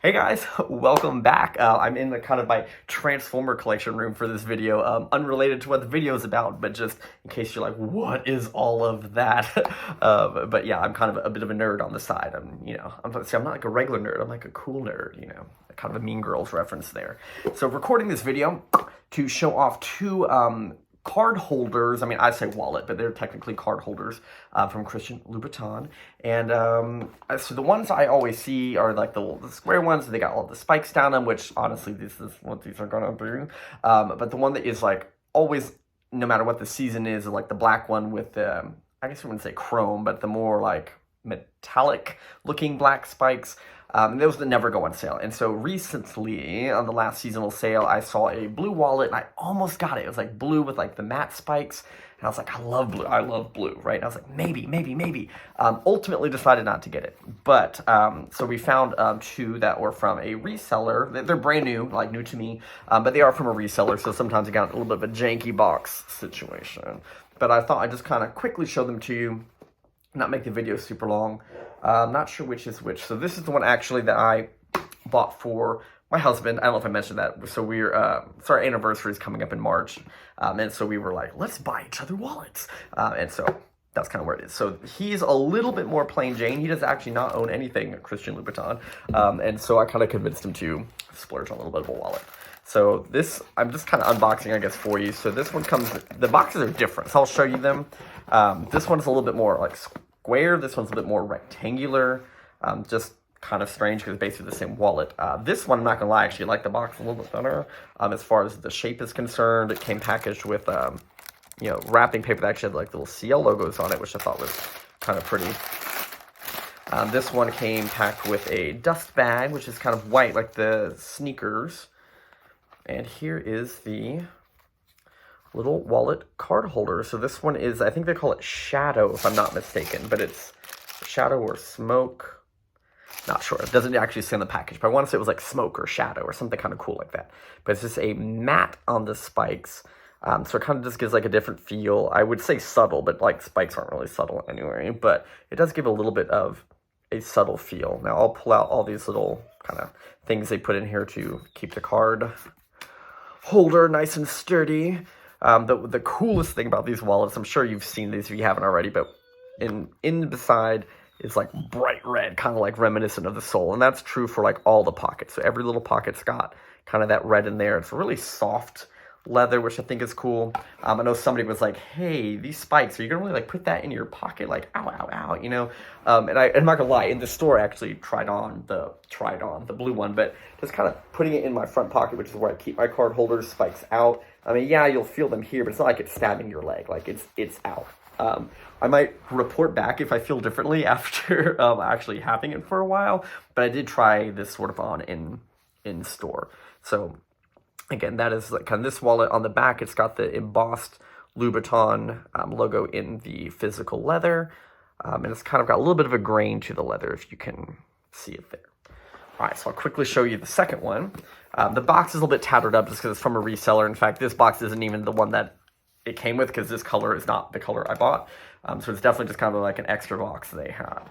Hey guys, welcome back. I'm in the kind of my Transformer collection room for this video, unrelated to what the video is about, but just in case you're like, what is all of that? But yeah, I'm kind of a bit of a nerd on the side. I'm not like a regular nerd, I'm like a cool nerd, kind of a Mean Girls reference there. So recording this video to show off two card holders. I mean, I say wallet, but they're technically card holders from Christian Louboutin. And so the ones I always see are like the square ones. They got all the spikes down them, which honestly, this is what these are gonna do. But the one that is like always, no matter what the season is like the black one with the, I guess I wouldn't say chrome, but the more like metallic looking black spikes. Those that never go on sale. And so recently, on the last seasonal sale, I saw a blue wallet, and I almost got it. It was like blue with like the matte spikes. And I was like, I love blue, right? And I was like, maybe. Ultimately decided not to get it. But, so we found two that were from a reseller. They're brand new, like new to me, but they are from a reseller. So sometimes you got a little bit of a janky box situation. But I thought I'd just kind of quickly show them to you, not make the video super long. I'm not sure which is which. So this is the one actually that I bought for my husband. I don't know if I mentioned that. So our anniversary is coming up in March. And so we were like, let's buy each other wallets. And so that's kind of where it is. So he's a little bit more plain Jane. He does actually not own anything Christian Louboutin. And so I kind of convinced him to splurge on a little bit of a wallet. So this, I'm just kind of unboxing, I guess, for you. So this one comes, the boxes are different. So I'll show you them. This one's a little bit more like square. This one's a bit more rectangular. Just kind of strange because it's basically the same wallet. This one, I'm not gonna lie, I actually like the box a little bit better. As far as the shape is concerned, it came packaged with, wrapping paper that actually had like little CL logos on it, which I thought was kind of pretty. This one came packed with a dust bag, which is kind of white, like the sneakers. And here is the little wallet card holder. So this one is, I think they call it Shadow, if I'm not mistaken, but it's Shadow or Smoke. Not sure. It doesn't actually say on the package, but I want to say it was like Smoke or Shadow or something kind of cool like that. But it's just a matte on the spikes. So it kind of just gives like a different feel. I would say subtle, but like spikes aren't really subtle anyway. But it does give a little bit of a subtle feel. Now I'll pull out all these little kind of things they put in here to keep the card holder nice and sturdy. The coolest thing about these wallets, I'm sure you've seen these if you haven't already, but in the side is like bright red, kind of like reminiscent of the sole, and that's true for like all the pockets. So every little pocket's got kind of that red in there. It's a really soft leather, which I think is cool. I know somebody was like, hey, these spikes, are you gonna really like put that in your pocket, like ow, and I'm not gonna lie, in the store I actually tried on the blue one, but just kind of putting it in my front pocket, which is where I keep my card holders, spikes out. I mean, yeah, you'll feel them here, but it's not like it's stabbing your leg, like it's out. I might report back if I feel differently after actually having it for a while, but I did try this sort of on in store. So again, that is like kind of this wallet. On the back, it's got the embossed Louboutin logo in the physical leather. And it's kind of got a little bit of a grain to the leather, if you can see it there. All right, so I'll quickly show you the second one. The box is a little bit tattered up just because it's from a reseller. In fact, this box isn't even the one that it came with because this color is not the color I bought. So it's definitely just kind of like an extra box they had.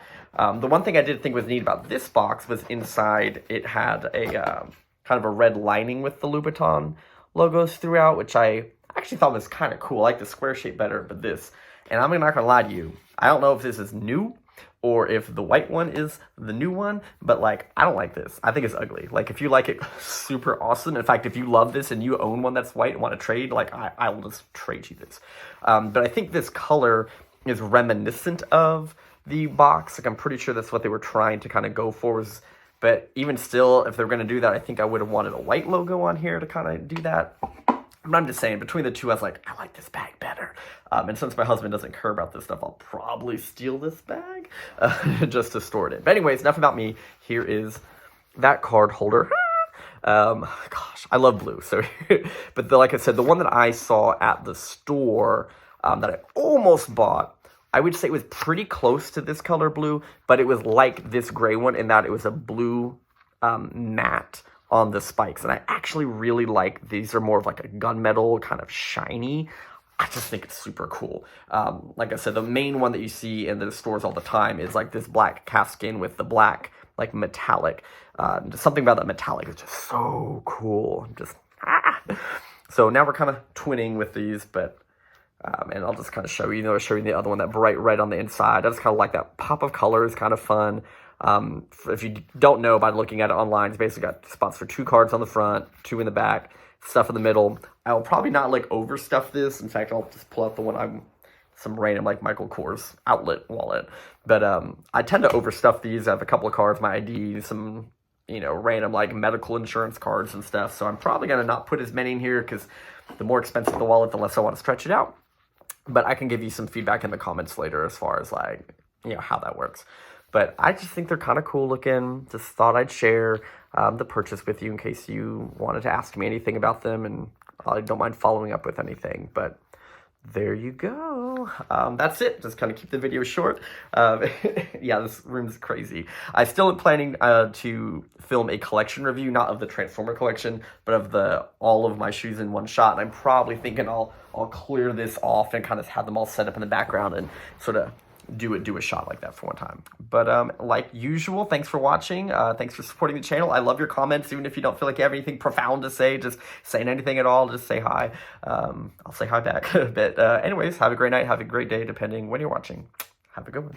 The one thing I did think was neat about this box was inside it had a kind of a red lining with the Louboutin logos throughout, which I actually thought was kind of cool. I like the square shape better, but this, and I'm not gonna lie to you, I don't know if this is new or if the white one is the new one, but like, I don't like this. I think it's ugly. Like, if you like it, super awesome. In fact, if you love this and you own one that's white and want to trade, like, I will just trade you this. But I think this color is reminiscent of the box. Like, I'm pretty sure that's what they were trying to kind of go for. But even still, if they're going to do that, I think I would have wanted a white logo on here to kind of do that. But I'm just saying, between the two, I was like, I like this bag better. And since my husband doesn't care about this stuff, I'll probably steal this bag just to store it in. But anyways, enough about me. Here is that card holder. Gosh, I love blue. So, but like I said, the one that I saw at the store that I almost bought, I would say it was pretty close to this color blue, but it was like this gray one in that it was a blue matte on the spikes. And I actually really like, these are more of like a gunmetal, kind of shiny. I just think it's super cool. Like I said, the main one that you see in the stores all the time is like this black calfskin with the black like metallic. Just something about that metallic is just so cool. Just So now we're kind of twinning with these, but and I'll just kind of show you, I'll show you the other one, that bright red on the inside. I just kind of like that pop of color is kind of fun. If you don't know by looking at it online, it's basically got spots for 2 cards on the front, 2 in the back, stuff in the middle. I'll probably not like overstuff this. In fact, I'll just pull out the one some random like Michael Kors outlet wallet. But I tend to overstuff these. I have a couple of cards, my ID, some random like medical insurance cards and stuff. So I'm probably gonna not put as many in here because the more expensive the wallet, the less I want to stretch it out. But I can give you some feedback in the comments later as far as like how that works. But I just think they're kind of cool looking. Just thought I'd share the purchase with you in case you wanted to ask me anything about them, and I don't mind following up with anything. But there you go. That's it. Just kind of keep the video short. Yeah, this room's crazy. I still am planning to film a collection review, not of the Transformer collection, but of all of my shoes in one shot. And I'm probably thinking I'll clear this off and kind of have them all set up in the background and sort of do a shot like that for one time. But like usual, thanks for watching. Thanks for supporting the channel. I love your comments, even if you don't feel like you have anything profound to say. Just saying anything at all, just say hi. I'll say hi back. But anyways, have a great night, have a great day, depending when you're watching. Have a good one.